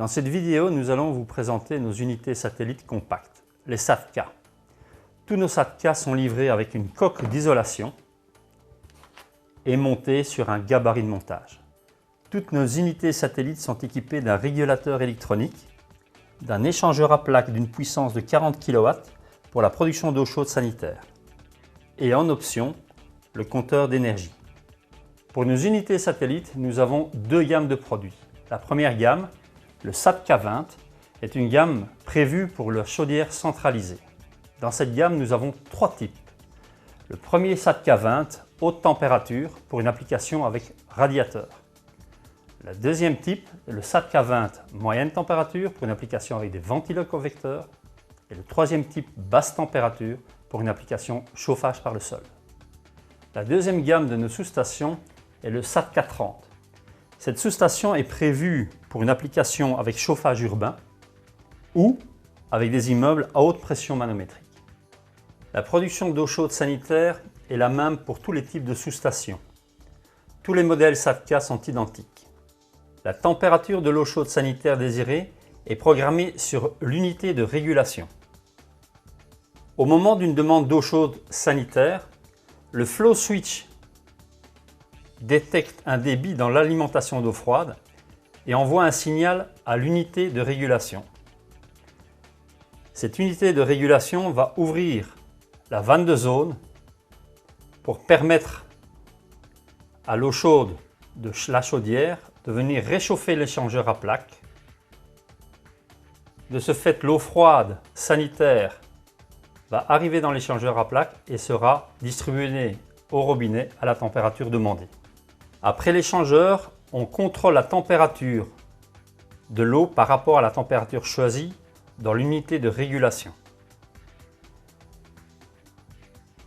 Dans cette vidéo, nous allons vous présenter nos unités satellites compactes, les SATCA. Tous nos SATCA sont livrés avec une coque d'isolation et montés sur un gabarit de montage. Toutes nos unités satellites sont équipées d'un régulateur électronique, d'un échangeur à plaques d'une puissance de 40 kW pour la production d'eau chaude sanitaire et en option, le compteur d'énergie. Pour nos unités satellites, nous avons deux gammes de produits. La première gamme, le SATCA 20, est une gamme prévue pour la chaudière centralisée. Dans cette gamme, nous avons trois types. Le premier SATCA 20, haute température, pour une application avec radiateur. Le deuxième type, le SATCA 20, moyenne température, pour une application avec des ventiloconvecteurs. Et le troisième type, basse température, pour une application chauffage par le sol. La deuxième gamme de nos sous-stations est le SATCA 30. Cette sous-station est prévue pour une application avec chauffage urbain ou avec des immeubles à haute pression manométrique. La production d'eau chaude sanitaire est la même pour tous les types de sous-stations. Tous les modèles SATCA sont identiques. La température de l'eau chaude sanitaire désirée est programmée sur l'unité de régulation. Au moment d'une demande d'eau chaude sanitaire, le flow switch détecte un débit dans l'alimentation d'eau froide et envoie un signal à l'unité de régulation. Cette unité de régulation va ouvrir la vanne de zone pour permettre à l'eau chaude de la chaudière de venir réchauffer l'échangeur à plaques. De ce fait, l'eau froide sanitaire va arriver dans l'échangeur à plaques et sera distribuée au robinet à la température demandée. Après l'échangeur, on contrôle la température de l'eau par rapport à la température choisie dans l'unité de régulation.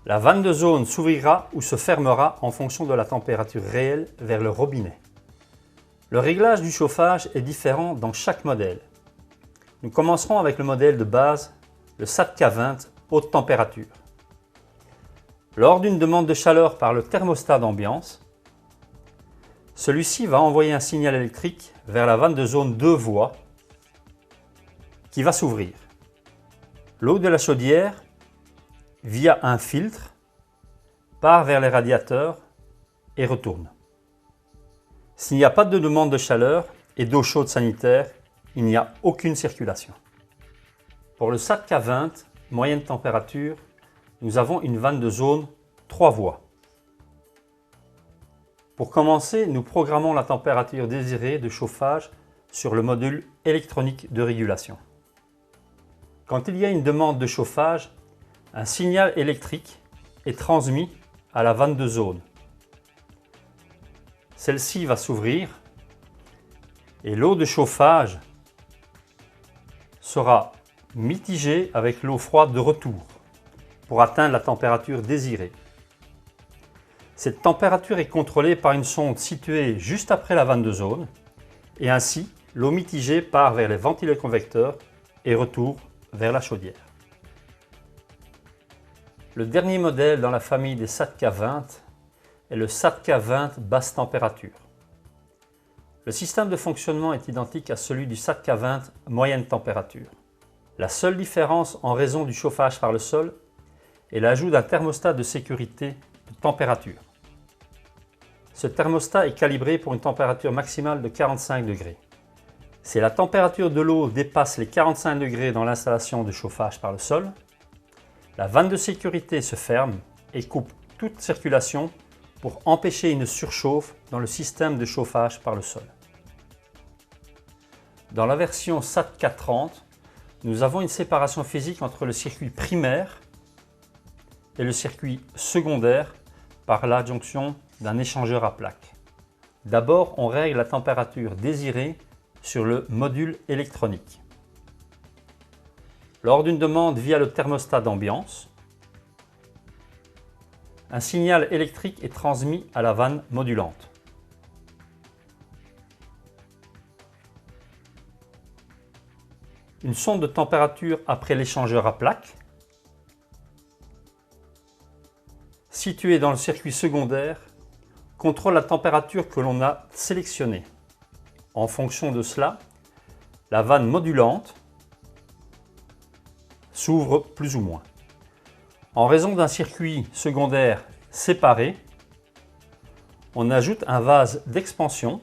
La vanne de zone s'ouvrira ou se fermera en fonction de la température réelle vers le robinet. Le réglage du chauffage est différent dans chaque modèle. Nous commencerons avec le modèle de base, le SATCA 20 haute température. Lors d'une demande de chaleur par le thermostat d'ambiance, celui-ci va envoyer un signal électrique vers la vanne de zone 2 voies qui va s'ouvrir. L'eau de la chaudière, via un filtre, part vers les radiateurs et retourne. S'il n'y a pas de demande de chaleur et d'eau chaude sanitaire, il n'y a aucune circulation. Pour le SATCA 20, moyenne température, nous avons une vanne de zone 3 voies. Pour commencer, nous programmons la température désirée de chauffage sur le module électronique de régulation. Quand il y a une demande de chauffage, un signal électrique est transmis à la vanne de zone. Celle-ci va s'ouvrir et l'eau de chauffage sera mitigée avec l'eau froide de retour pour atteindre la température désirée. Cette température est contrôlée par une sonde située juste après la vanne de zone et ainsi l'eau mitigée part vers les ventiloconvecteurs et retour vers la chaudière. Le dernier modèle dans la famille des SATCA 20 est le SATCA 20 basse température. Le système de fonctionnement est identique à celui du SATCA 20 moyenne température. La seule différence en raison du chauffage par le sol est l'ajout d'un thermostat de sécurité de température. Ce thermostat est calibré pour une température maximale de 45 degrés. Si la température de l'eau dépasse les 45 degrés dans l'installation de chauffage par le sol, la vanne de sécurité se ferme et coupe toute circulation pour empêcher une surchauffe dans le système de chauffage par le sol. Dans la version SATCA 30, nous avons une séparation physique entre le circuit primaire et le circuit secondaire par l'adjonction d'un échangeur à plaques. D'abord, on règle la température désirée sur le module électronique. Lors d'une demande via le thermostat d'ambiance, un signal électrique est transmis à la vanne modulante. Une sonde de température après l'échangeur à plaques, située dans le circuit secondaire, contrôle la température que l'on a sélectionnée. En fonction de cela, la vanne modulante s'ouvre plus ou moins. En raison d'un circuit secondaire séparé, on ajoute un vase d'expansion,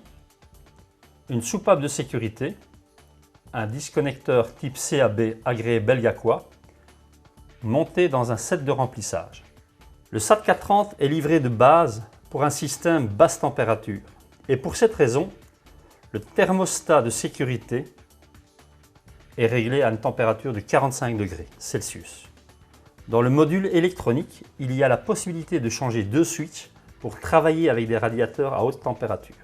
une soupape de sécurité, un disconnecteur type CAB agréé belgacois, monté dans un set de remplissage. Le SAT430 est livré de base pour un système basse température et pour cette raison, le thermostat de sécurité est réglé à une température de 45 degrés Celsius. Dans le module électronique, il y a la possibilité de changer deux switches pour travailler avec des radiateurs à haute température.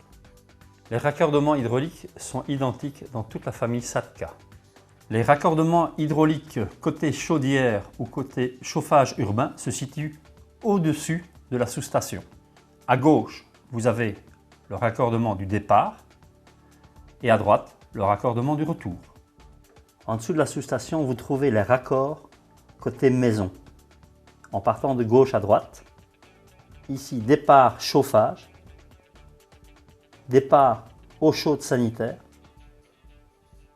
Les raccordements hydrauliques sont identiques dans toute la famille SAT-K. Les raccordements hydrauliques côté chaudière ou côté chauffage urbain se situent au-dessus de la sous-station. À gauche, vous avez le raccordement du départ et à droite, le raccordement du retour. En dessous de la sous-station, vous trouvez les raccords côté maison. En partant de gauche à droite, ici départ chauffage, départ eau chaude sanitaire,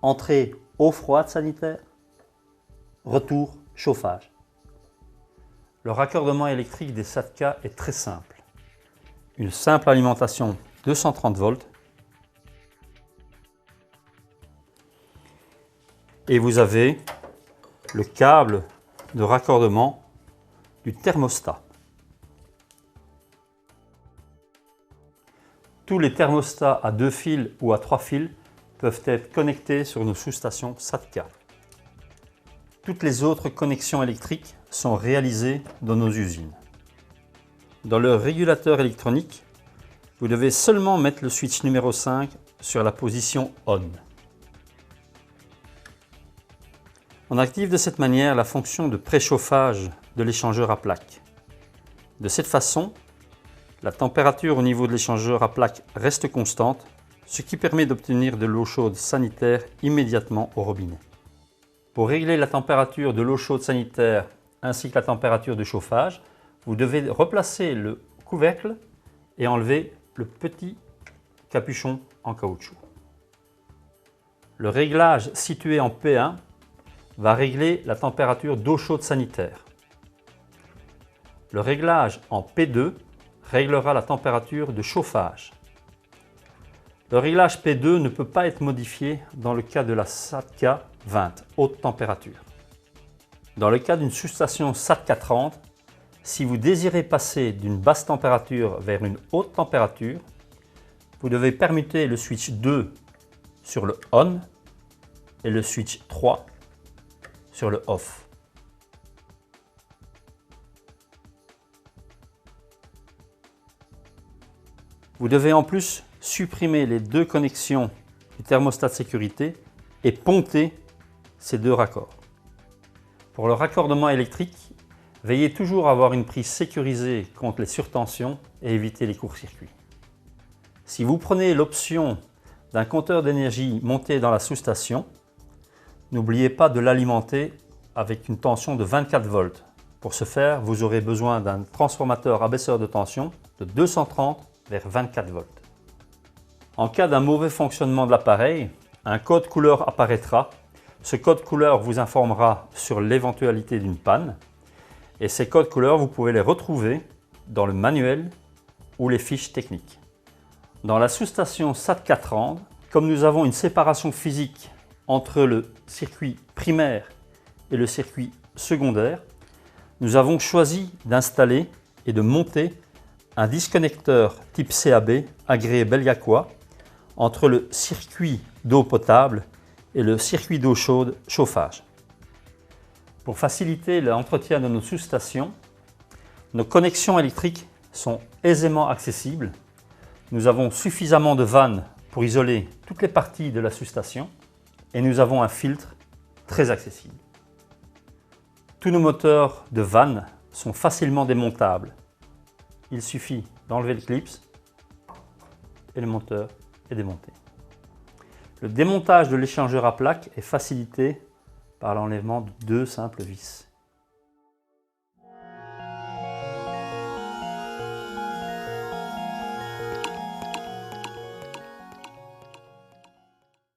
entrée eau froide sanitaire, retour chauffage. Le raccordement électrique des SAT-K est très simple. Une simple alimentation 230 volts et vous avez le câble de raccordement du thermostat. Tous les thermostats à 2 fils ou à 3 fils peuvent être connectés sur nos sous-stations SAT-K. Toutes les autres connexions électriques sont réalisées dans nos usines. Dans le régulateur électronique, vous devez seulement mettre le switch numéro 5 sur la position ON. On active de cette manière la fonction de préchauffage de l'échangeur à plaques. De cette façon, la température au niveau de l'échangeur à plaques reste constante, ce qui permet d'obtenir de l'eau chaude sanitaire immédiatement au robinet. Pour régler la température de l'eau chaude sanitaire ainsi que la température de chauffage, vous devez replacer le couvercle et enlever le petit capuchon en caoutchouc. Le réglage situé en P1 va régler la température d'eau chaude sanitaire. Le réglage en P2 réglera la température de chauffage. Le réglage P2 ne peut pas être modifié dans le cas de la SAT-K 20, haute température. Dans le cas d'une sous-station SAT-K30, si vous désirez passer d'une basse température vers une haute température, vous devez permuter le switch 2 sur le ON et le switch 3 sur le OFF. Vous devez en plus supprimer les deux connexions du thermostat de sécurité et ponter ces deux raccords. Pour le raccordement électrique, veillez toujours à avoir une prise sécurisée contre les surtensions et éviter les courts-circuits. Si vous prenez l'option d'un compteur d'énergie monté dans la sous-station, n'oubliez pas de l'alimenter avec une tension de 24 volts. Pour ce faire, vous aurez besoin d'un transformateur abaisseur de tension de 230 vers 24 volts. En cas d'un mauvais fonctionnement de l'appareil, un code couleur apparaîtra. Ce code couleur vous informera sur l'éventualité d'une panne et ces codes couleurs, vous pouvez les retrouver dans le manuel ou les fiches techniques. Dans la sous-station SAT-K30, comme nous avons une séparation physique entre le circuit primaire et le circuit secondaire, nous avons choisi d'installer et de monter un disconnecteur type CAB agréé belgacois entre le circuit d'eau potable et le circuit d'eau chaude chauffage. Pour faciliter l'entretien de nos sous-stations, nos connexions électriques sont aisément accessibles. Nous avons suffisamment de vannes pour isoler toutes les parties de la sous-station et nous avons un filtre très accessible. Tous nos moteurs de vannes sont facilement démontables. Il suffit d'enlever le clips et le moteur est démonté. Le démontage de l'échangeur à plaques est facilité par l'enlèvement de deux simples vis.